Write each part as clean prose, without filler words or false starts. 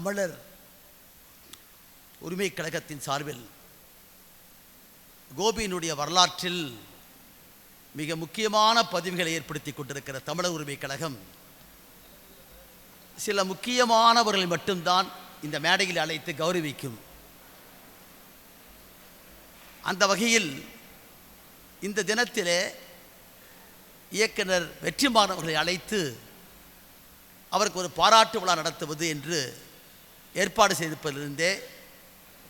தமிழர் உரிமை கழகத்தின் சார்பில் கோபியினுடைய வரலாற்றில் மிக முக்கியமான பதிவுகளை ஏற்படுத்தி கொண்டிருக்கிற தமிழர் உரிமை கழகம் சில முக்கியமானவர்களை மட்டும்தான் இந்த மேடையில் அழைத்து கௌரவிக்கும். அந்த வகையில் இந்த தினத்திலே இயக்குனர் வெற்றிமாறன் அவர்களை அழைத்து அவருக்கு ஒரு பாராட்டு விழா நடத்துவது என்று ஏற்பாடு செய்திருப்பதிலிருந்தே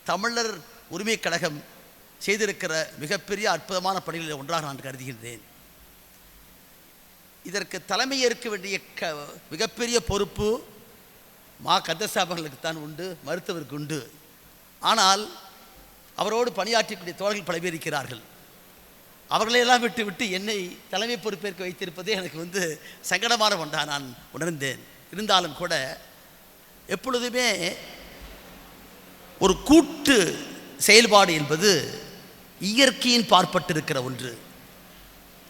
தமிழர் உரிமை கழகம் செய்திருக்கிற மிகப்பெரிய அற்புதமான பணிகளில் ஒன்றாக நான் கருதுகின்றேன். இதற்கு தலைமை ஏற்க வேண்டிய மிகப்பெரிய பொறுப்பு மா கந்தசாமி அவர்களுக்குத்தான் உண்டு, மருத்துவருக்கு உண்டு. ஆனால் அவரோடு பணியாற்றக்கூடிய தோழர்கள் பல பேர் இருக்கிறார்கள். அவர்களையெல்லாம் விட்டு விட்டு என்னை தலைமை பொறுப்பேற்க வைத்திருப்பதே எனக்கு சங்கடமான ஒன்றாக நான் உணர்ந்தேன். இருந்தாலும் கூட எப்பொழுதுமே ஒரு கூட்டு செயல்பாடு என்பது இயற்கையின் பார்ப்பட்டிருக்கிற ஒன்று.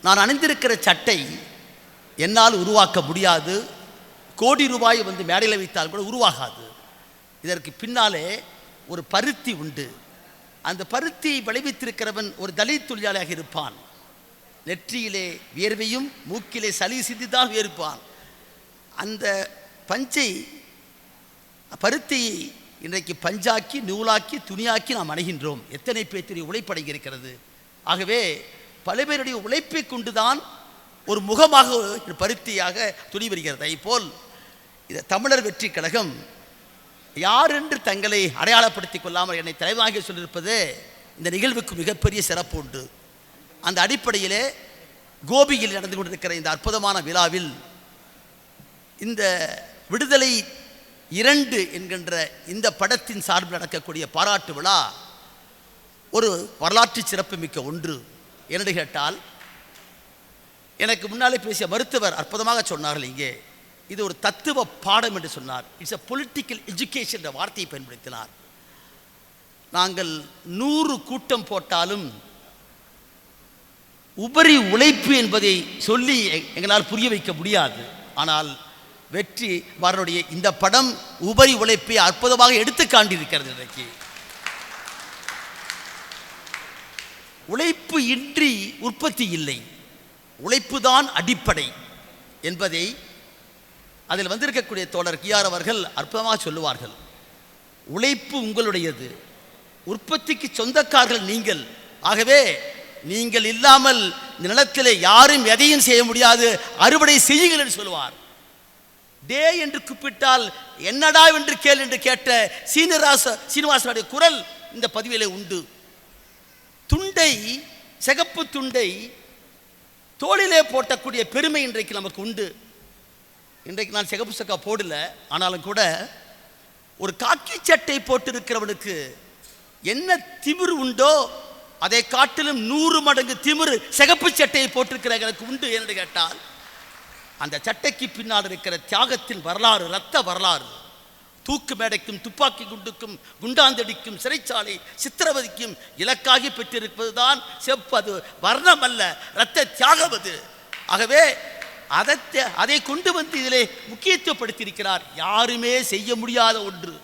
நான் அணிந்திருக்கிற சட்டை என்னால் உருவாக்க முடியாது. கோடி ரூபாய் மேடையில் வைத்தால் கூட உருவாகாது. இதற்கு பின்னாலே ஒரு பருத்தி உண்டு. அந்த பருத்தி விளைவித்திருக்கிறவன் ஒரு தலித் தொழிலாளியாக இருப்பான். நெற்றியிலே வியர்வையும் மூக்கிலே சளி சிந்திதான் வியர்ப்பான். அந்த பஞ்சை பருத்தியை இன்றைக்கு பஞ்சாக்கி நூலாக்கி துணியாக்கி நாம் அணுகின்றோம். எத்தனை பேருடைய உழைப்படங்கி இருக்கிறது. ஆகவே பல பேருடைய உழைப்பை கொண்டுதான் ஒரு முகமாக பருத்தியாக துணி வருகிறது. அதுபோல் இந்த தமிழர் வெற்றி கழகம் யார் என்று தங்களை அடையாளப்படுத்திக் கொள்ளாமல் என்னை தலைவாங்கி சொல்லியிருப்பது இந்த நிகழ்வுக்கு மிகப்பெரிய சிறப்பு உண்டு. அந்த அடிப்படையிலே கோபியில் நடந்து கொண்டிருக்கிற இந்த அற்புதமான விழாவில் இந்த விடுதலை 2 என்கின்ற இந்த படத்தின் சார்பில் நடக்கக்கூடிய பாராட்டு விழா ஒரு வரலாற்று சிறப்பு மிக்க ஒன்று. என்று கேட்டால் எனக்கு முன்னாலே பேசிய மருத்துவர் அற்புதமாக சொன்னார்கள். இங்கே இது ஒரு தத்துவ பாடம் என்று சொன்னார். இட்ஸ் எ பொலிட்டிக்கல் எஜுகேஷன் என்ற வார்த்தையை பயன்படுத்தினார். நாங்கள் 100 கூட்டம் போட்டாலும் உபரி உழைப்பு என்பதை சொல்லி எங்களால் புரிய வைக்க முடியாது. ஆனால் வெற்றி மாறனுடைய இந்த படம் உபரி உழைப்பை அற்புதமாக எடுத்து காண்டிருக்கிறது. இன்றைக்கு உழைப்பு இன்றி உற்பத்தி இல்லை, உழைப்பு தான் அடிப்படை என்பதை அதில் வந்திருக்கக்கூடிய தோழர் கியார் அவர்கள் அற்புதமாக சொல்லுவார்கள். உழைப்பு உங்களுடையது, உற்பத்திக்கு சொந்தக்காரர்கள் நீங்கள். ஆகவே நீங்கள் இல்லாமல் இந்த நிலத்திலே யாரும் எதையும் செய்ய முடியாது, அறுவடை செய்யுங்கள் என்று சொல்லுவார். டே என்று கூப்பிட்டால் என்னடா என்று கேள் என்று கேட்ட சீனிவாசனுடைய குரல் இந்த பதிவிலே உண்டு. துண்டை, சிகப்பு துண்டை தோளிலே போட்டக்கூடிய பெருமை இன்றைக்கு நமக்கு உண்டு. இன்றைக்கு நான் சிகப்பு சக்கா போடல, ஆனாலும் கூட ஒரு காக்கி சட்டை போட்டிருக்கிறவனுக்கு என்ன திமிரு உண்டோ அதை காட்டிலும் 100 மடங்கு திமிரு சிகப்பு சட்டையை போட்டிருக்கிற எனக்கு உண்டு என்று கேட்டால் அந்த சட்டைக்கு பின்னால் இருக்கிற தியாகத்தின் வரலாறு, இரத்த வரலாறு, தூக்கு மேடைக்கும் துப்பாக்கி குண்டுக்கும் குண்டாந்தடிக்கும் சிறைச்சாலை சித்திரவதைக்கும் இலக்காகி பெற்றிருப்பது தான் செப்பு. அது வர்ணம் அல்ல, இரத்த தியாகம் அது. ஆகவே அதை கொண்டு இதிலே முக்கியத்துவப்படுத்தியிருக்கிறார். யாருமே செய்ய முடியாத ஒன்று.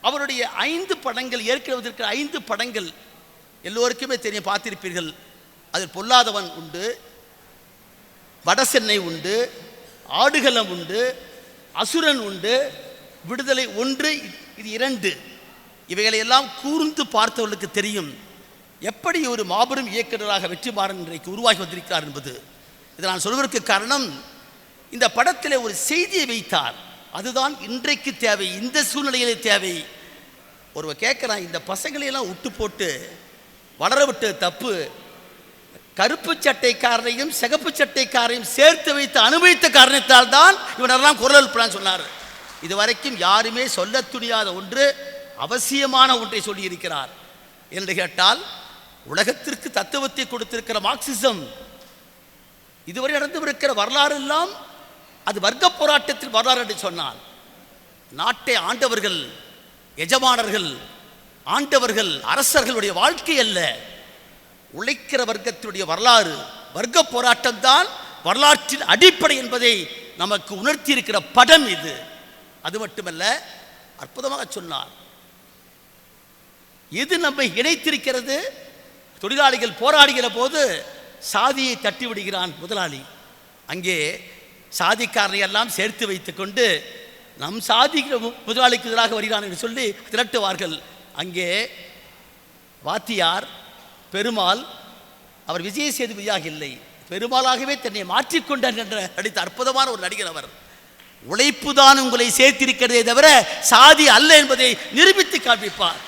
அவருடைய 5 படங்கள், ஏற்கனவே இருக்கிற 5 படங்கள் எல்லோருக்குமே தெரியும், பார்த்திருப்பீர்கள். அதில் பொல்லாதவன் உண்டு, வடசென்னை உண்டு, ஆடுகளம் உண்டு, அசுரன் உண்டு, விடுதலை 1, இது 2. இவைகளை எல்லாம் கூர்ந்து பார்த்தவர்களுக்கு தெரியும் எப்படி ஒரு மாபெரும் இயக்குநராக வெற்றிமாறன் இன்றைக்கு உருவாகி வந்திருக்கிறார் என்பது. இதை நான் சொல்வதற்கு காரணம், இந்த படத்திலே ஒரு செய்தியை வைத்தார். அதுதான் இன்றைக்கு தேவை, இந்த சூழ்நிலையிலே தேவை. ஒருவர் கேட்குறான், இந்த பசங்களையெல்லாம் விட்டு போட்டு வளர விட்டு தப்பு, கருப்பு சட்டைக்காரரையும் சிகப்பு சட்டைக்காரையும் சேர்த்து வைத்து அனுபவித்த காரணத்தால் தான் இவனெல்லாம் குரல் எழுப்புறான்னு சொன்னார். இதுவரைக்கும் யாருமே சொல்ல துணியாத ஒன்று, அவசியமான ஒன்றை சொல்லியிருக்கிறார். என்று கேட்டால் உலகத்திற்கு தத்துவத்தை கொடுத்திருக்கிற மார்க்சிசம் இதுவரை நடந்திருக்கிற வரலாறு எல்லாம் அது வர்க்க போராட்டத்தில் வரலாறு என்று சொன்னால், நாட்டை ஆண்டவர்கள், எஜமானர்கள், ஆண்டவர்கள், அரசர்களுடைய வாழ்க்கை அல்ல, உழைக்கிற வர்க்கத்தினுடைய வரலாறு, வர்க்க போராட்டம் தான் வரலாற்றின் அடிப்படை என்பதை நமக்கு உணர்த்தி இருக்கிற படம் இது. அது மட்டுமல்ல, அற்புதமாக சொன்னார். எது நம்மை இணைத்திருக்கிறது? தொழிலாளிகள் போராடுகிற போது சாதியை தட்டி விடுகிறான் முதலாளி. அங்கே சாதிக்காரனை எல்லாம் சேர்த்து வைத்துக்கொண்டு நம் சாதிக்கிற முதலாளிக்கு எதிராக வருகிறான் என்று சொல்லி திரட்டுவார்கள். அங்கே வாத்தியார் பெருமாள், அவர் விஜய் சேதுபதியாக இல்லை, பெருமாளாகவே தன்னை மாற்றிக்கொண்டார் என்ற நடித்த அற்புதமான ஒரு நடிகர் அவர். உழைப்பு தான் உங்களை சேர்த்திருக்கிறதே தவிர சாதி அல்ல என்பதை நிரூபித்து காண்பிப்பார்.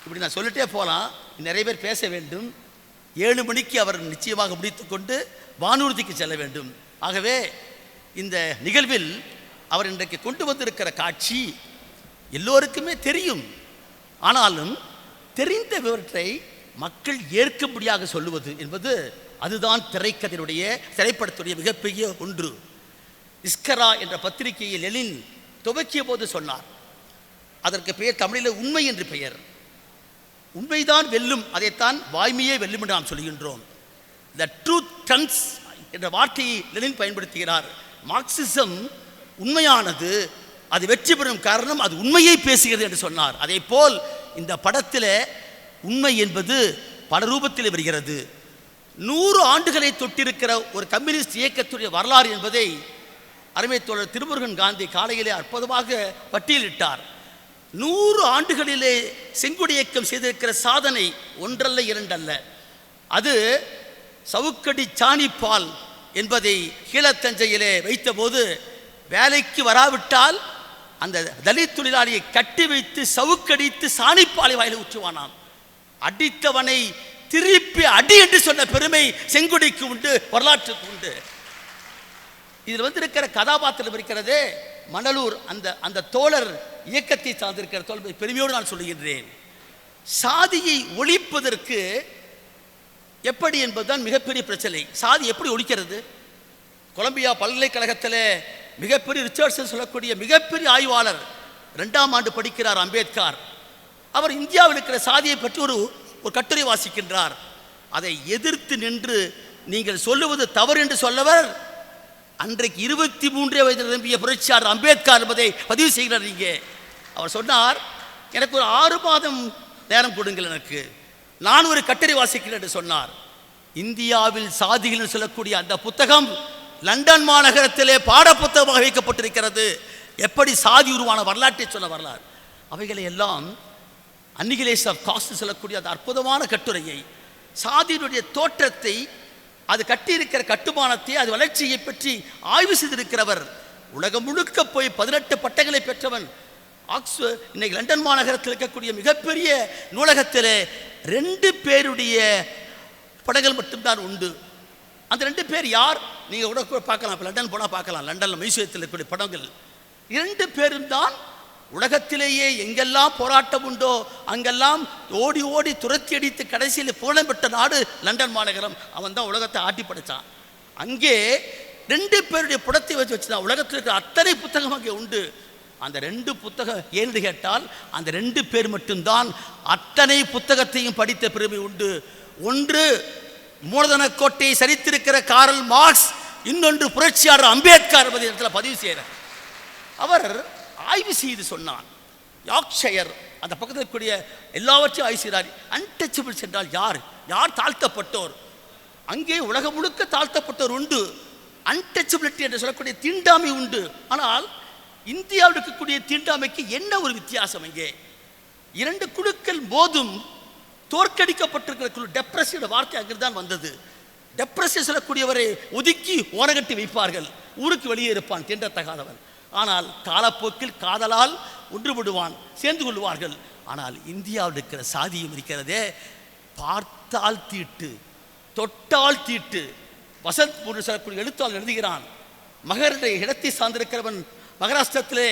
இப்படி நான் சொல்லிட்டே போகலாம், நிறைய பேர் பேச வேண்டும். 7 மணிக்கு அவர் நிச்சயமாக முடித்துக்கொண்டு வானூர்திக்கு செல்ல வேண்டும். ஆகவே இந்த நிகழ்வில் அவர் இன்றைக்கு கொண்டு வந்திருக்கிற காட்சி எல்லோருக்குமே தெரியும். ஆனாலும் தெரிந்தவற்றை மக்கள் ஏற்கும்படியாக சொல்லுவது என்பது அதுதான் திரைப்படத்துடைய மிகப்பெரிய ஒன்று. இஸ்கரா என்ற பத்திரிகையை லெனின் துவக்கிய போது சொன்னார். அதற்கு பெயர் தமிழில் உண்மை என்று பெயர். உண்மைதான் வெல்லும், அதைத்தான் வாய்மையே வெல்லும் என்று நாம் சொல்கின்றோம். த ட்ரூத் ட்ரம்ப்ஸ் என்ற வார்த்தையை லெனின் பயன்படுத்துகிறார். மார்க்சிசம் உண்மையானது, அது வெற்றி பெறும் காரணம் அது உண்மையை பேசுகிறது என்று சொன்னார். அதே போல் இந்த படத்தில் உண்மை என்பது பல ரூபத்தில் வருகிறது. 100 ஆண்டுகளை தொட்டிருக்கிற ஒரு கம்யூனிஸ்ட் இயக்கத்துடைய வரலாறு என்பதை அருமை தோழர் திருமுருகன் காந்தி காலையிலே அற்புதமாக பட்டியலிட்டார். 100 ஆண்டுகளிலே செங்கொடி இயக்கம் செய்திருக்கிற சாதனை ஒன்றல்ல, 2 அல்ல. அது சவுக்கடி சாணிப்பால் என்பதை கீழத்தஞ்சையிலே வைத்தபோது வேலைக்கு வராவிட்டால் அந்த தலித் தொழிலாளியை கட்டி வைத்து சவுக்கடித்து சாணிப்பாலை வாயில ஊற்றுவானாம். அடித்தவனை திருப்பி அடி என்று சொன்ன பெருமை செங்கொடிக்கு உண்டு, வரலாற்றுக்கு உண்டு. இதில் இருக்கிற கதாபாத்திரம் இருக்கிறதே மணலூர், அந்த தோழர் இயக்கத்தை சார்ந்திருக்கிற தோழர் பெருமையோடு நான் சொல்லுகின்றேன். சாதியை ஒழிப்பதற்கு எப்படி என்பதுதான் மிகப்பெரிய பிரச்சனை. சாதி எப்படி ஒழிக்கிறது? கொலம்பியா பல்கலைக்கழகத்தில் மிகப்பெரிய ரிச்சர்ட்சன் சொல்லக்கூடிய மிகப்பெரிய ஆய்வாளர், 2ஆம் ஆண்டு படிக்கிறார் அம்பேத்கர். அவர் இந்தியாவில் இருக்கிற சாதியை பற்றி ஒரு கட்டுரை வாசிக்கின்றார். அதை எதிர்த்து நின்று நீங்கள் சொல்லுவது தவறு என்று சொல்லவர் அன்றைக்கு 23 வயது நிரம்பிய புரட்சியாளர் அம்பேத்கர் என்பதை பதிவு செய்கிறார். இங்கே அவர் சொன்னார், எனக்கு ஒரு 6 மாதம் நேரம் கொடுங்கள், எனக்கு நான் ஒரு கட்டுரை வாசிக்கிறேன் என்று சொன்னார். இந்தியாவில் சாதிகள் சொல்லக்கூடிய அந்த புத்தகம் லண்டன் மாநகரத்திலே பாட புத்தகமாக வைக்கப்பட்டிருக்கிறது. எப்படி சாதி உருவான வரலாற்றை சொன்ன வரலாறு. அவைகளை எல்லாம் அன்னிகிலேஷன் ஆஃப் காஸ்ட் சொல்லக்கூடிய அந்த அற்புதமான கட்டுரையை, சாதியினுடைய தோற்றத்தை, அது கட்டியிருக்கிற கட்டுமானத்தை, அது வளர்ச்சியை பற்றி ஆய்வு செய்திருக்கிறவர். உலகம் முழுக்க போய் 18 பட்டங்களை பெற்றவன். இன்னைக்கு லண்டன் மாநகரத்தில் இருக்கக்கூடிய மிகப்பெரிய நூலகத்தில் 2 பேருடைய படங்கள் மட்டும்தான் உண்டு. அந்த 2 பேர் யார்? நீங்கள் கூட பார்க்கலாம், இப்போ லண்டன் போனால் பார்க்கலாம். லண்டனில் மியூசியத்தில் இருக்கக்கூடிய படங்கள் 2 பேரும் தான் உலகத்திலேயே எங்கெல்லாம் போராட்டம் உண்டோ அங்கெல்லாம் ஓடி ஓடி துரத்தி அடித்து கடைசியில் புகழம் பெற்ற நாடு லண்டன் மாநகரம். அவன் தான் உலகத்தை ஆட்டி படைத்தான். அங்கே 2 பேருடைய படத்தை வச்சுதான் உலகத்தில் இருக்கிற அத்தனை புத்தகம் அங்கே உண்டு. அந்த 2 புத்தகம் ஏன்னு கேட்டால் அந்த 2 பேர் மட்டும்தான் அத்தனை புத்தகத்தையும் படித்த பெருமை உண்டு. ஒன்று மூலதனக்கோட்டையை சரித்திருக்கிற காரல் மார்க்ஸ், இன்னொன்று புரட்சியாளர் அம்பேத்கர் என்பதை இடத்துல பதிவு செய்கிறார். அவர் ஆய்வு செய்து சொன்னான். யார்க்ஷயர் அந்த பக்கத்தில் இருக்கக்கூடிய எல்லாவற்றையும் ஆய்வு செய்கிறார். அன்டச்சபிள்ஸ் என்றால் யார்? யார் தாழ்த்தப்பட்டோர்? அங்கே உலகம் முழுக்க தாழ்த்தப்பட்டோர் உண்டு. அன்டச்சபிலிட்டி என்று சொல்லக்கூடிய தீண்டாமை உண்டு. ஆனால் இந்தியாவில் இருக்கக்கூடிய தீண்டாமைக்கு என்ன ஒரு வித்தியாசம்? இங்கே 2 குழுக்கள் போதும் தோற்கடிக்கப்பட்டிருக்கிற குழு டெப்ரஸியோட வார்த்தை அங்கிருந்து தான் வந்தது. டெப்ரஸை சொல்லக்கூடியவரை ஒதுக்கி ஓரகட்டி வைப்பார்கள். ஊருக்கு வெளியே இருப்பான் தீண்டத்தகாதவன். ஆனால் காலப்போக்கில் காதலால் ஒன்றுபடுவான், சேர்ந்து கொள்வார்கள். ஆனால் இந்தியாவில் இருக்கிற சாதியும் இருக்கிறதே, பார்த்தால் தீட்டு, தொட்டால் தீட்டு. வசந்த் போன்று சொல்லக்கூடிய எழுத்தாளர் எழுதுகிறான், மகருடைய இடத்தை சார்ந்திருக்கிறவன் மகாராஷ்டிரத்திலே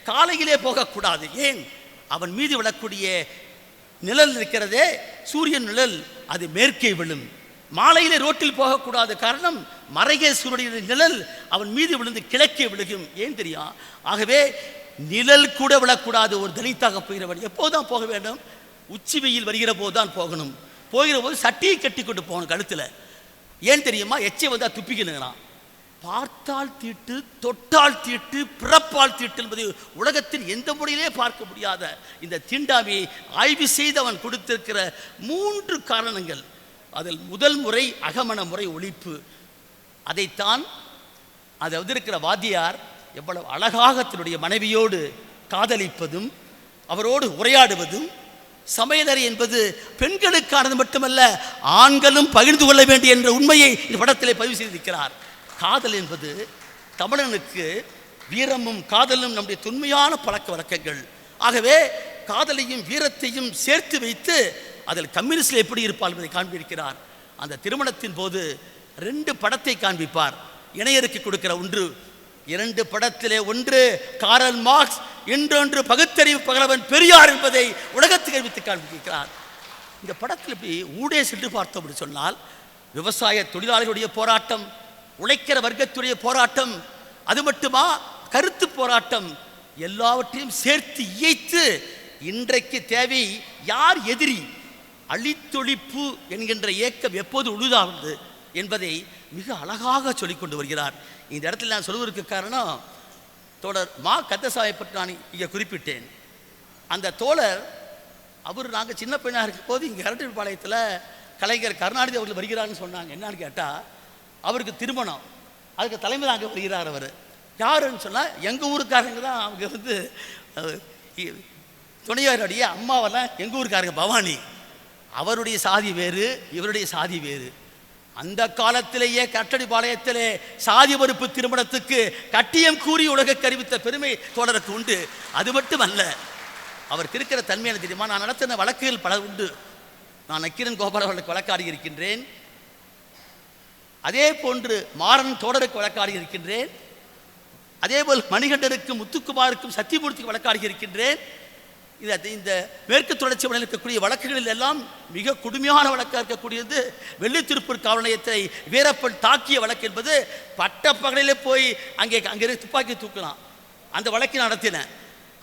காலையிலே போகக்கூடாது. ஏன்? அவன் மீது விழக்கூடிய நிழல் இருக்கிறதே, சூரியன் நிழல், அது மேற்கே விழும். மாலையிலே ரோட்டில் போகக்கூடாது. காரணம், மறைக சூரியனுடைய நிழல் அவன் மீது விழுந்து கிழக்கே விழுகும். ஏன் தெரியும்? ஆகவே நிழல் கூட விழக்கூடாது. ஒரு தலித்தாக போகிறவன் எப்போதான் போக வேண்டும்? உச்சி வெயில் வருகிற போது தான் போகணும். போகிற போது சட்டியை கட்டி கொண்டு போகணும் கழுத்தில். ஏன் தெரியுமா? எச்சை வந்தால் துப்பிக்கணுங்கிறான். பார்த்தால் தீட்டு, தொட்டால் தீட்டு, பிறப்பால் தீட்டு என்பது உலகத்தின் எந்த முறையிலே பார்க்க முடியாத இந்த தீண்டாமையை ஆய்வு செய்து அவன் கொடுத்திருக்கிற 3 காரணங்கள். அதில் முதல் முறை அகமண முறை ஒழிப்பு. அதைத்தான் அதை வந்திருக்கிற வாத்தியார் எவ்வளவு அழகாக தன்னுடைய மனைவியோடு காதலிப்பதும் அவரோடு உரையாடுவதும், சமையலறை என்பது பெண்களுக்கானது மட்டுமல்ல ஆண்களும் பகிர்ந்து கொள்ள வேண்டிய என்ற உண்மையை இந்த படத்திலே பதிவு செய்திருக்கிறார். காதல் என்பது தமிழனுக்கு வீரமும் காதலும் நம்முடைய தொன்மையான பழக்க வழக்கங்கள். ஆகவே காதலையும் வீரத்தையும் சேர்த்து வைத்து அதில் கம்யூனிஸ்டில் எப்படி இருப்பார் என்பதை காண்பிக்கிறார். அந்த திருமணத்தின் போது 2 படத்தை காண்பிப்பார். இணையருக்கு கொடுக்கிற 2 படத்திலே ஒன்று காரல் மார்க்ஸ், இன்னொன்று பகுத்தறிவு பகலவன் பெரியார் என்பதை உலகத்துக்கு அறிவித்து காண்பிக்கிறார். இந்த படத்தில் இப்படி ஊடே சென்று பார்த்தோம் என்று சொன்னால் விவசாய தொழிலாளர்களுடைய போராட்டம், உழைக்கிற வர்க்கத்துடைய போராட்டம், அது மட்டுமா கருத்து போராட்டம், எல்லாவற்றையும் சேர்த்து இயைத்து இன்றைக்கு தேவை யார் எதிரி, அழித்தொழிப்பு என்கின்ற இயக்கம் எப்போது உழுதானது என்பதை மிக அழகாக சொல்லிக் கொண்டு வருகிறார். இந்த இடத்துல நான் சொல்வதற்கு காரணம், தோழர் மா கந்தசாமியை பற்றி நான் இங்கே குறிப்பிட்டேன். அந்த தோழர் அவர் நாங்கள் சின்ன பையனாக இருக்கும் போது இங்கே அரட்டுப்பாளையத்தில் கலைஞர் கருணாநிதி அவர்கள் வருகிறார்னு சொன்னாங்க. என்னன்னு கேட்டால் அவருக்கு திருமணம், அதுக்கு தலைமை தாங்க வருகிறார். அவர் யாருன்னு சொன்னால் எங்கள் ஊருக்காரங்க தான். அவங்க வந்து துணையாருடைய அம்மாவெல்லாம் எங்கள் ஊருக்காரங்க பவானி. அவருடைய சாதி வேறு, இவருடைய சாதி வேறு. அந்த காலத்திலேயே கட்டடிப்பாளையத்திலே சாதி மறுப்பு திருமணத்துக்கு கட்டியம் கூறி உலக அறிவித்த பெருமை தோழருக்கு உண்டு. அது மட்டுமல்ல, அவருக்கு இருக்கிற தன்மையான தெரியுமா, நான் நடத்தின வழக்குகள் பல உண்டு. நான் நக்கீரன் கோபால் அவர்களுக்கு வழக்காடி இருக்கின்றேன். அதே போன்று மாறன் தோழருக்கு வழக்காடி இருக்கின்றேன். அதேபோல் மணிகண்டருக்கும் முத்துக்குமாருக்கும் சத்தியமூர்த்திக்கு வழக்காடி இருக்கின்றேன். இந்த மேற்கு தொடர்ச்சி மலையில் இருக்கக்கூடிய வழக்குகளில் எல்லாம் மிக கொடுமையான வழக்காக இருக்கக்கூடியது வெள்ளித்திருப்பூர் காவல் நிலையத்தை வீரப்பன் தாக்கிய வழக்கு என்பது. பட்ட பகலிலே போய் அங்கே துப்பாக்கி தூக்கலாம். அந்த வழக்கை நடத்தின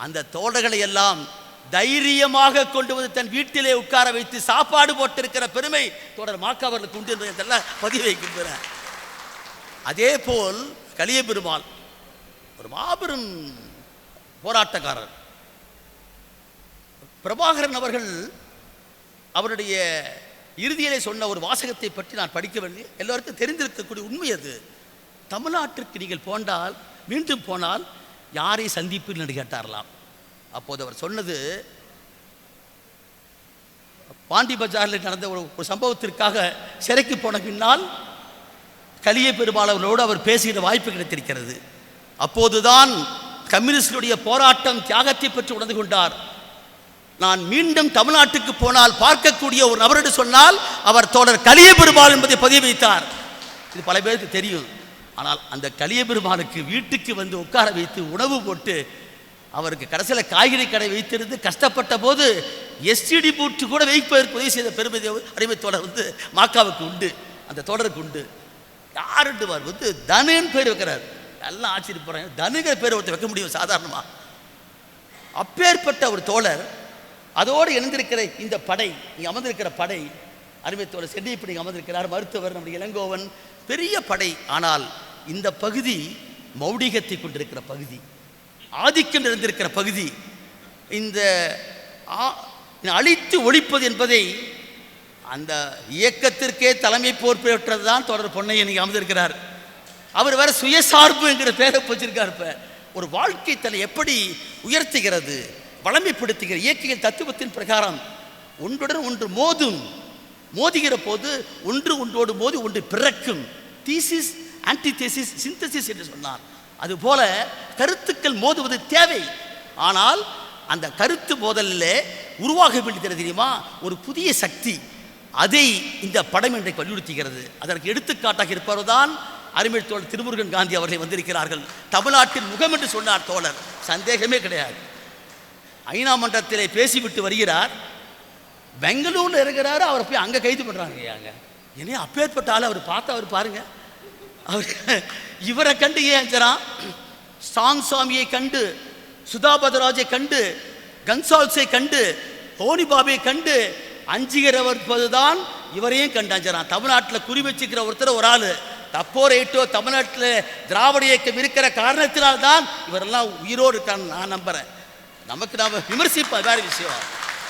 அந்த தோழர்களை எல்லாம் தைரியமாக கொண்டு வந்து தன் வீட்டிலே உட்கார வைத்து சாப்பாடு போட்டிருக்கிற பெருமை தோழர் மாக்கா அவர்களுக்கு உண்டு என்பதெல்லாம் பதிவு வைக்கின்றன. அதே போல் கலிய பெருமாள் ஒரு மாபெரும் போராட்டக்காரர். பிரபாகரன் அவர்கள் அவருடைய இறுதியிலே சொன்ன ஒரு வாசகத்தை பற்றி நான் படிக்கவில்லை, எல்லோருக்கும் தெரிந்திருக்கக்கூடிய உண்மை அது. தமிழ்நாட்டிற்கு நீங்கள் மீண்டும் போனால் யாரை சந்திப்பீர்கள் என்று கேட்டாரலாம். அப்போது அவர் சொன்னது, பாண்டி பஜாரில் நடந்த ஒரு சம்பவத்திற்காக சிறைக்கு போன பின்னால் கலிய பெருமாளவர்களோடு அவர் பேசுகிற வாய்ப்பு கிடைத்திருக்கிறது. அப்போதுதான் கம்யூனிஸ்டுடைய போராட்டம் தியாகத்தை பற்றி உணர்ந்து கொண்டார். நான் மீண்டும் தமிழ்நாட்டுக்கு போனால் பார்க்கக்கூடிய ஒரு நபரோடு சொன்னால் அவர் தோழர் கலிய பெருமாள் என்பதை பதிவு வைத்தார். இது பல பேருக்கு தெரியும். ஆனால் அந்த கலிய பெருமாளுக்கு வீட்டுக்கு வந்து உட்கார வைத்து உணவு போட்டு அவருக்கு கடைசியில் காய்கறி கடை வைத்திருந்து கஷ்டப்பட்ட போது எஸ்டிடி பூட்டு கூட வைப்பதற்கு உதவி செய்த பெருமை அடிமை தோழர் வந்து மாக்காவுக்கு உண்டு, அந்த தோழருக்கு உண்டு. யாருண்டுவார் வந்து தனுன்னு பேர் வைக்கிறார். எல்லாம் ஆச்சரியப்படுறாங்க, தனுங்கிற பேர் ஒருத்தர் வைக்க முடியும் சாதாரணமாக? அப்பேற்பட்ட ஒரு தோழர், அதோடு இணைந்திருக்கிற இந்த படை, இங்கே அமர்ந்திருக்கிற படை, அருமை தோழர் சென்னைப்படி அமர்ந்திருக்கிறார், மருத்துவர் நம்முடைய இளங்கோவன், பெரிய படை. ஆனால் இந்த பகுதி மௌடிகத்தை கொண்டிருக்கிற பகுதி, ஆதிக்கம் நிறைந்திருக்கிற பகுதி. இந்த அழித்து ஒழிப்பது என்பதை அந்த இயக்கத்திற்கே தலைமை பொறுப்பேற்றது தான் தோழர் பொன்னையன் இங்கே அமர்ந்திருக்கிறார். அவர் வேற சுயசார்பு என்கிற பேரை வச்சிருக்கார். இப்போ ஒரு வாழ்க்கை தன்னை எப்படி உயர்த்துகிறது, வளமைப்படுத்துகிற இயற்கையின் தத்துவத்தின் பிரகாரம் ஒன்றுடன் ஒன்று மோதுகிற போது ஒன்று ஒன்றோடு மோதி ஒன்று பிறக்கும். தீசிஸ் ஆன்டிதீசிஸ் சிந்தசிஸ் என்று சொன்னார். அதுபோல கருத்துக்கள் மோதுவது தேவை. ஆனால் அந்த கருத்து மோதலில் உருவாக வேண்டியது தெரியுமா, ஒரு புதிய சக்தி. அதை இந்த படம் இன்றைக்கு வலியுறுத்துகிறது. அதற்கு எடுத்துக்காட்டாக இருப்பவர்தான் அருமை தோழர் திருமுருகன் காந்தி அவர்களை வந்திருக்கிறார்கள். தமிழ்நாட்டின் முகம் என்று சொன்னார் தோழர், சந்தேகமே கிடையாது. ஐநா மன்றத்திலே பேசிவிட்டு வருகிறார். பெங்களூரில் இருக்கிறாரு, அவரை போய் அங்கே கைது பண்ணுறாங்க. ஏன்னா அப்பேற்பட்ட ஆள் அவர் பார்த்தா அவர் பாருங்க, அவர் இவரை கண்டு ஏஞ்சான், சாங்சாமியை கண்டு, சுதாபதராஜை கண்டு, கன்சால்ஸை கண்டு, ஹோனிபாபை கண்டு அஞ்சுகிறவர் தான் இவரையும் கண்டு அஞ்சான். தமிழ்நாட்டில் குறி வச்சுக்கிற ஒருத்தர் ஒரு ஆள் தப்போ ரைட்டோ தமிழ்நாட்டில் திராவிட இயக்கம் இருக்கிற காரணத்தினால்தான் இவரெல்லாம் உயிரோடு இருக்கான்னு நான் நம்புகிறேன். நமக்கு நாம் விமர்சிப்போம், வேறு விஷயம்.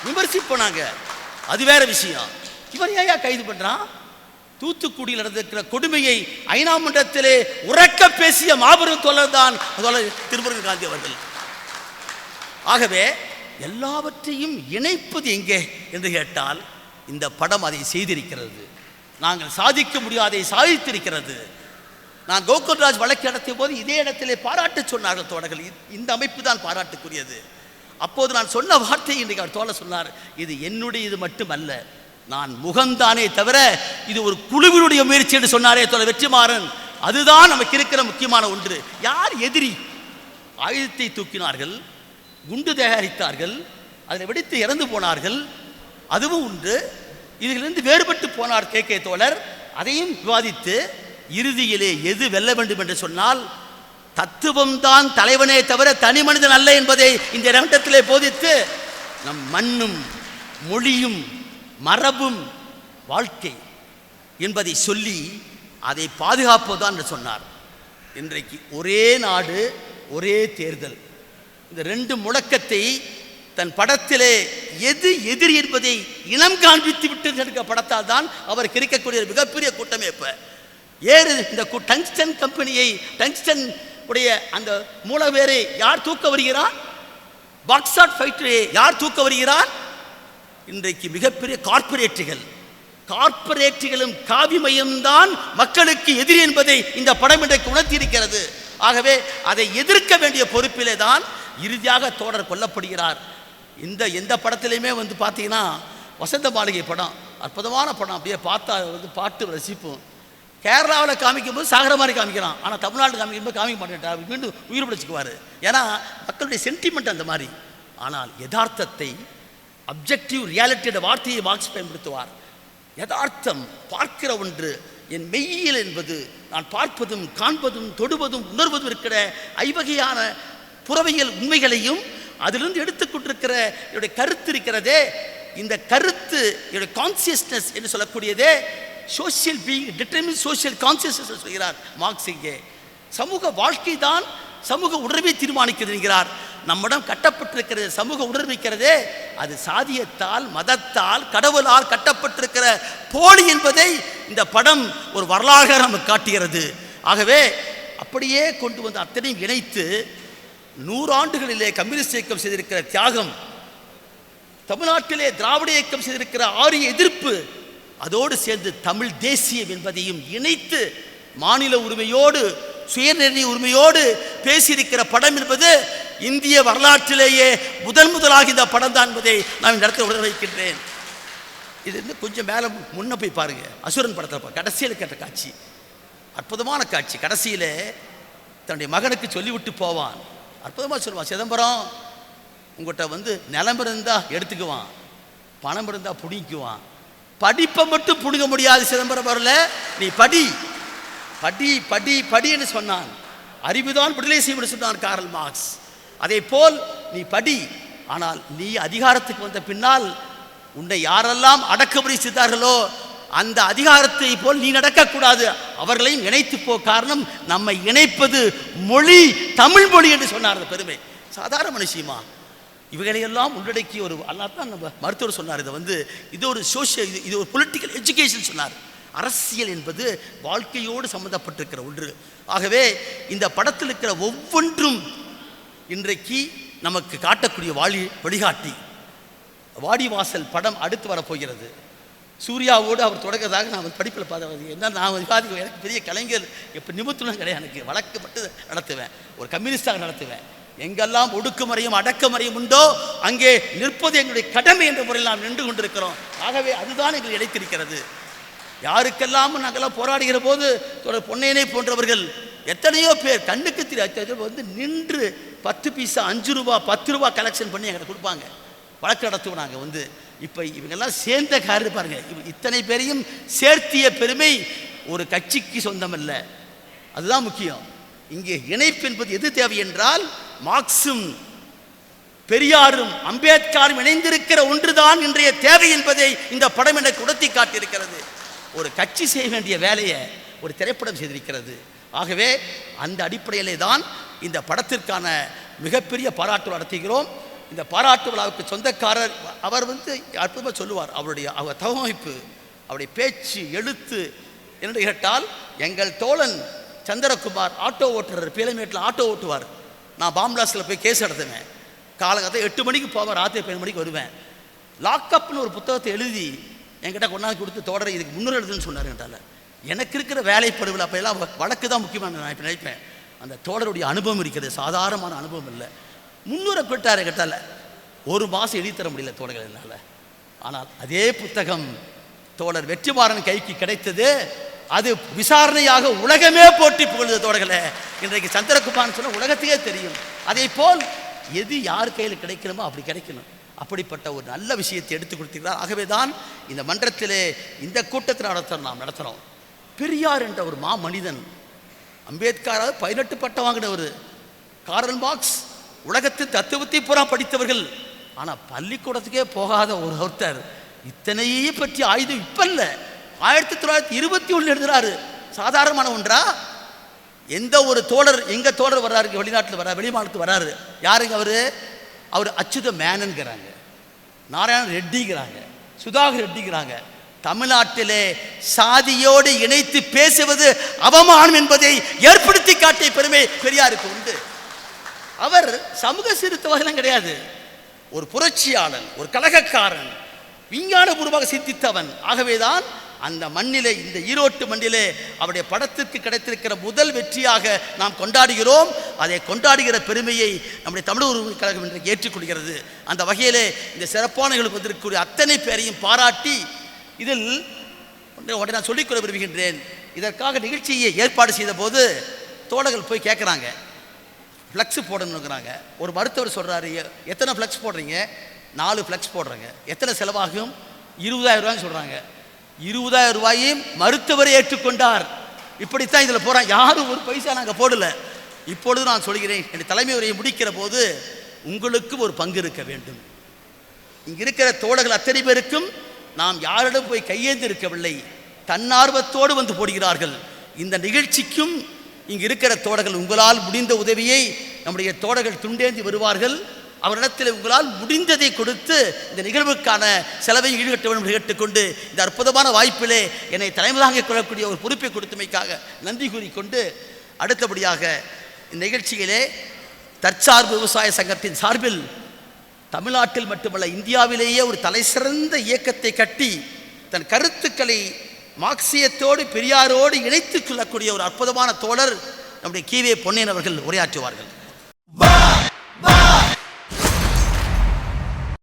விமர்சிப்போம் நாங்கள், அது வேற விஷயம். இவர் ஏன் கைது பண்ணுறான்? தூத்துக்குடியில் நடந்திருக்கிற கொடுமையை ஐநா மன்றத்திலே உறக்க பேசிய மாபெரும் தோழர் தான் திருமுருகன் காந்தி அவர்கள். ஆகவே எல்லாவற்றையும் இணைப்பது எங்கே என்று கேட்டால் இந்த படம் அதை செய்திருக்கிறது. நாங்கள் சாதிக்க முடியாதை சாதித்திருக்கிறது. நான் கோகுல்ராஜ் வழக்கு நடத்திய போது இதே இடத்திலே பாராட்டு சொன்னார்கள் தோழர்கள். இந்த அமைப்பு தான் பாராட்டுக்குரியது. அப்போது நான் சொன்ன வார்த்தை இன்றைக்கு அவர் தோழர் சொன்னார், இது என்னுடைய இது மட்டுமல்ல, நான் முகம்தானே தவிர இது ஒரு குழுவினுடைய முயற்சி என்று சொன்னாரே தோழர் வெற்றிமாறன். அதுதான் நமக்கு இருக்கிற முக்கியமான ஒன்று. யார் எதிரி? ஆயுதத்தை தூக்கினார்கள், குண்டு தயாரித்தார்கள், அதில் வெடித்து இறந்து போனார்கள், அதுவும் உண்டு. இதிலிருந்து வேறுபட்டு போனார் கே தோழர். அதையும் விவாதித்து இறுதியிலே எது வெல்ல வேண்டும் என்று சொன்னால் தத்துவம்தான் தலைவனே தவிர தனி மனிதன் அல்ல என்பதை இந்த இரண்டத்திலே போதித்து நம் மண்ணும் மொழியும் மரபும் வாழ்க்கை என்பதை சொல்லி அதை பாதுகாப்பதுதான் என்று சொன்னார். இன்றைக்கு ஒரே நாடு ஒரே தேர்தல், இந்த ரெண்டு முழக்கத்தை தன் படத்திலே எது எதிரி என்பதை இனம் காண்பித்து விட்டு எடுக்க படத்தால் தான் அவர் கிடைக்கக்கூடிய மிகப்பெரிய கூட்டமே. இப்போ ஏறு இந்த டங்ஸ்டன் கம்பெனியை, டங்ஸ்டன் உடைய அந்த மூலவேரை யார் தூக்க வருகிறார்? பாக்ஸாட் ஃபைட்டரை யார் தூக்க வருகிறார்? இன்றைக்கு மிகப்பெரிய கார்ப்பரேட்டுகளும் காவிமயம்தான் மக்களுக்கு எதிரி என்பதை இந்த படம் இன்றைக்கு உணர்த்தியிருக்கிறது. ஆகவே அதை எதிர்க்க வேண்டிய பொறுப்பிலே தான் இறுதியாக தோழர் கொல்லப்படுகிறார். எந்த படத்திலையுமே பார்த்தீங்கன்னா வசந்த மாளிகை படம் அற்புதமான படம், அப்படியே பார்த்தா பாட்டு ரசிப்போம். கேரளாவில் காமிக்கும் போது சாகர மாதிரி காமிக்கிறான், ஆனால் தமிழ்நாட்டில் காமிக்கும் போது காமிக்க மாட்டேன், மீண்டும் உயிர் பிடிச்சிக்குவார். ஏன்னா மக்களுடைய சென்டிமெண்ட் அந்த மாதிரி. ஆனால் யதார்த்தத்தை, அப்ஜெக்டிவ் ரியாலிட்டியோட வார்த்தையை மார்க்ஸ் பயன்படுத்துவார். யதார்த்தம் பார்க்கிற ஒன்று என் மெய்யியல் என்பது நான் பார்ப்பதும் காண்பதும் தொடுவதும் உணர்வதும் இருக்கிற ஐவகையான புறவியல் உண்மைகளையும் அதிலிருந்து எடுத்துக்கொண்டிருக்கிற என்னுடைய கருத்து இருக்கிறதே, இந்த கருத்து என்னுடைய கான்சியஸ்னஸ் என்று சொல்லக்கூடியதே social being determine social consciousness சொல்கிறார் மார்க்ஸ். இங்கே சமூக வாழ்க்கை தான் சமூக உணர்வை தீர்மானிக்கிறது என்கிறார். நம்மிடம் கட்டப்பட்டிருக்கிறது சமூக உணர்விக்கிறதே, அது சாதியத்தால் மதத்தால் கடவுளால் கட்டப்பட்டிருக்கிற போலி என்பதை இந்த படம் ஒரு வரலாறாக நமக்கு காட்டுகிறது. ஆகவே அப்படியே கொண்டு வந்து அத்தனையும் இணைத்து 100 ஆண்டுகளிலே கம்யூனிஸ்ட் இயக்கம் செய்திருக்கிற தியாகம், தமிழ்நாட்டிலே திராவிட இயக்கம் செய்திருக்கிற ஆரிய எதிர்ப்பு, அதோடு சேர்ந்து தமிழ் தேசியம் என்பதையும் இணைத்து மாநில உரிமையோடு சுயநிர்ணய உரிமையோடு பேசியிருக்கிற படம் என்பது இந்திய வரலாற்றிலேயே முதலாக இந்த படம் தான் என்பதை நான் இந்த இடத்துல உணர வைக்கின்றேன். இது இன்னும் கொஞ்சம் மேலே முன்ன போய் பாருங்க, அசுரன் படத்தில் கடைசியில் கேட்ட காட்சி அற்புதமான காட்சி. கடைசியில் தன்னுடைய மகனுக்கு சொல்லிவிட்டு போவான், அற்புதமாக சொல்லுவான், சிதம்பரம் உங்கள்கிட்ட நிலம் இருந்தால் எடுத்துக்குவான், பணம் இருந்தால் பிடிக்குவான், படிப்பை மட்டும் பிடுங்க முடியாது சிதம்பரம் வரல, நீ படி படி படி படி என்று சொன்னான். அறிவுதான் விடுதலை செய்யும் சொன்னான் காரல் மார்க்ஸ். அதே போல் நீ படி, ஆனால் நீ அதிகாரத்துக்கு வந்த பின்னால் உன்னை யாரெல்லாம் அடக்குமுறை செய்தார்களோ அந்த அதிகாரத்தை போல் நீ நடக்கக்கூடாது, அவர்களையும் இணைத்து போ. காரணம் நம்மை இணைப்பது மொழி, தமிழ் மொழி என்று சொன்னார். அந்த பெருமை சாதாரண மனுஷியமா இவைகளையெல்லாம் உள்ளடக்கி ஒரு அல்லாதான் நம்ம மருத்துவர் சொன்னார். இது ஒரு சோஷியல், இது ஒரு பொலிட்டிக்கல் எஜுகேஷன் சொன்னார். அரசியல் என்பது வாழ்க்கையோடு சம்பந்தப்பட்டிருக்கிற ஒன்று. ஆகவே இந்த படத்தில் இருக்கிற ஒவ்வொன்றும் இன்றைக்கு நமக்கு காட்டக்கூடிய வழிகாட்டி. வாடிவாசல் படம் அடுத்து வரப்போகிறது. சூர்யாவோடு அவர் தொடங்கிறதாக நான் படிப்பில் பார்த்தேன். என்ன நான் விவாதிக்க எனக்கு பெரிய கலைஞர் இப்போ நிமித்தம் கிடையாது, எனக்கு வழக்கு மட்டும் நடத்துவேன், ஒரு கம்யூனிஸ்டாக நடத்துவேன். எங்கெல்லாம் ஒடுக்குமுறையும் அடக்குமுறையும் உண்டோ அங்கே நிற்பது எங்களுடைய கடமை என்ற முறையில் நாம் நின்று கொண்டிருக்கிறோம். ஆகவே அதுதான் எங்களை இணைத்திருக்கிறது. யாருக்கெல்லாம் நாங்கள்லாம் போராடுகிற போது பொன்னையனை போன்றவர்கள் எத்தனையோ பேர் கண்ணுக்கு தெரியாது நின்று 10 பைசா 5 ரூபா 10 ரூபா கலெக்ஷன் பண்ணி எங்களை கொடுப்பாங்க, வழக்கு நடத்துவோம். நாங்கள் இப்போ இவங்கெல்லாம் சேர்ந்த காரணம் பாருங்க, இத்தனை பேரையும் சேர்த்திய பெருமை ஒரு கட்சிக்கு சொந்தமல்ல, அதுதான் முக்கியம். இங்கே இணைப்பு என்பது எது தேவை என்றால் மார்க்சும் பெரியாரும் அம்பேத்கரும் இணைந்திருக்கிற ஒன்றுதான் இன்றைய தேவை என்பதை இந்த படம் எனக்கு உணர்த்தி காட்டியிருக்கிறது. ஒரு கட்சி செய்ய வேண்டிய வேலையை ஒரு திரைப்படம் செய்திருக்கிறது. ஆகவே அந்த அடிப்படையிலே தான் இந்த படத்திற்கான மிகப்பெரிய பாராட்டு நடத்துகிறோம். இந்த பாராட்டு விழாவுக்கு சொந்தக்காரர் அவர் அற்புதமாக சொல்லுவார். அவர் தவமைப்பு, அவருடைய பேச்சு, எழுத்து என்று கேட்டால், எங்கள் தோழன் சந்திரகுமார் ஆட்டோ ஓட்டுறார், பீலமேட்டில் ஆட்டோ ஓட்டுவார். நான் பாம்லாஸில் போய் கேஸ் எடுத்துவேன். காலங்கத்தை 8 மணிக்கு போவேன், ராத்திரி 7 மணிக்கு வருவேன். லாக்அப்னு ஒரு புத்தகத்தை எழுதி என்கிட்ட கொண்டாந்து கொடுத்து தோழரை இதுக்கு முன்னுரை எழுதுன்னு சொன்னார். என்றால் எனக்கு இருக்கிற வேலைப்படுவில் அப்போ எல்லாம் வழக்கு தான் முக்கியமான நான் இப்போ நினைப்பேன். அந்த தோழருடைய அனுபவம் இருக்கிறது, சாதாரணமான அனுபவம் இல்லை. முன்னுரை பெற்றார் கேட்டால் 1 மாதம் எழுதி தர முடியல தோழர்கள் என்னால். ஆனால் அதே புத்தகம் தோழர் வெற்றிமாறன் கைக்கு கிடைத்தது. அது விசாரணையாக உலகமே போட்டி புகழ்ந்த தோழர்களே. இன்றைக்கு சந்திரகுமார் சொன்ன உலகத்தையே தெரியும். அதே போல் எது யார் கையில் கிடைக்கணுமோ அப்படி கிடைக்கணும். அப்படிப்பட்ட ஒரு நல்ல விஷயத்தை எடுத்து கொடுத்திருக்கிறார். ஆகவே தான் இந்த மன்றத்திலே இந்த கூட்டத்தில் நாம் நடத்துகிறோம். பெரியார் என்ற ஒரு மனிதன், அம்பேத்கராக 18 பட்டம் வாங்கினவர், கார்ல் மார்க்ஸ் உலகத்தின் தத்துவத்தை பூரா படித்தவர்கள். ஆனால் பள்ளிக்கூடத்துக்கே போகாத ஒருத்தர் இத்தனையே பற்றி ஆயுதம் இப்ப இல்ல 1921 எழுதுறாரு. சாதாரணமான ஒன்றா? எந்த ஒரு தோழர், எங்க தோழர் வர்றாரு, வெளிநாட்டில் வர்றாரு, வெளிமாநிலத்துக்கு வர்றாரு, யாருங்க அவர் அச்சுத மேனன்கிறாங்க, நாராயண ரெட்டிங்கிறாங்க, சுதாகர் ரெட்டிங்கிறாங்க. தமிழ்நாட்டிலே சாதியோடு இணைத்து பேசுவது அவமானம் என்பதை ஏற்படுத்தி காட்டிய பெருமை பெரியாருக்கு உண்டு. அவர் சமூக சீர்திருத்தவாதிகளும் கிடையாது, ஒரு புரட்சியாளன், ஒரு கலகக்காரன், விஞ்ஞானபூர்வமாக சிந்தித்தவன். ஆகவேதான் அந்த மண்ணிலே, இந்த ஈரோட்டு மண்ணிலே அவருடைய படத்திற்கு கிடைத்திருக்கிற முதல் வெற்றியாக நாம் கொண்டாடுகிறோம். அதை கொண்டாடுகிற பெருமையை நம்முடைய தமிழ் உரிமை கழகம் இன்றைக்கு ஏற்றுக்கொள்கிறது. அந்த வகையிலே இந்த சிறப்பான நிகழ்வுக்கு வந்திருக்கக்கூடிய அத்தனை பேரையும் பாராட்டி, இதில் ஒன்றை நான் சொல்லிக்கொள்ள விரும்புகின்றேன். இதற்காக நிகழ்ச்சியை ஏற்பாடு செய்த போது தோழர்கள் போய் கேட்குறாங்க, ஃப்ளக்ஸு போடணுங்கிறாங்க. ஒரு மருத்துவர் சொல்கிறாரு, எத்தனை ஃப்ளக்ஸ் போடுறீங்க? 4 ஃப்ளக்ஸ் போடுறாங்க. எத்தனை செலவாகும்? 20,000 ரூபாய்ன்னு சொல்கிறாங்க. 20,000 ரூபாயும் மருத்துவரை ஏற்றுக்கொண்டார். இப்படித்தான் இதில் போகிறான், யாரும் ஒரு பைசா நாங்கள் போடல. இப்பொழுது நான் சொல்கிறேன், என் தலைமை உரையை முடிக்கிற போது உங்களுக்கும் ஒரு பங்கு இருக்க வேண்டும். இங்கே இருக்கிற தோழர்கள் அத்தனை பேருக்கும் நாம் யாரிடம் போய் கையேந்து இருக்கவில்லை, தன்னார்வத்தோடு வந்து போடுகிறார்கள். இந்த நிகழ்ச்சிக்கும் இங்கு இருக்கிற தோழர்கள் உங்களால் முடிந்த உதவியை நம்முடைய தோழர்கள் துண்டேந்தி வருவார்கள். அவரிடத்தில் உங்களால் முடிந்ததை கொடுத்து இந்த நிகழ்வுக்கான செலவை ஈடுகட்ட வேண்டும் என்று கேட்டுக்கொண்டு, இந்த அற்புதமான வாய்ப்பிலே என்னை தலைமை தாங்கிக் கொள்ளக்கூடிய ஒரு பொறுப்பை கொடுத்தமைக்காக நன்றி கூறிக்கொண்டு, அடுத்தபடியாக இந்த நிகழ்ச்சியிலே தற்சார்பு விவசாய சங்கத்தின் சார்பில் தமிழ்நாட்டில் மட்டுமல்ல இந்தியாவிலேயே ஒரு தலைசிறந்த இயக்கத்தை கட்டி தன் கருத்துக்களை மார்க்சியத்தோடு பெரியாரோடு இணைத்துக் கொள்ளக்கூடிய ஒரு அற்புதமான தோழர் நம்முடைய கி.வே. பொன்னையன் அவர்கள் உரையாற்றுவார்கள்.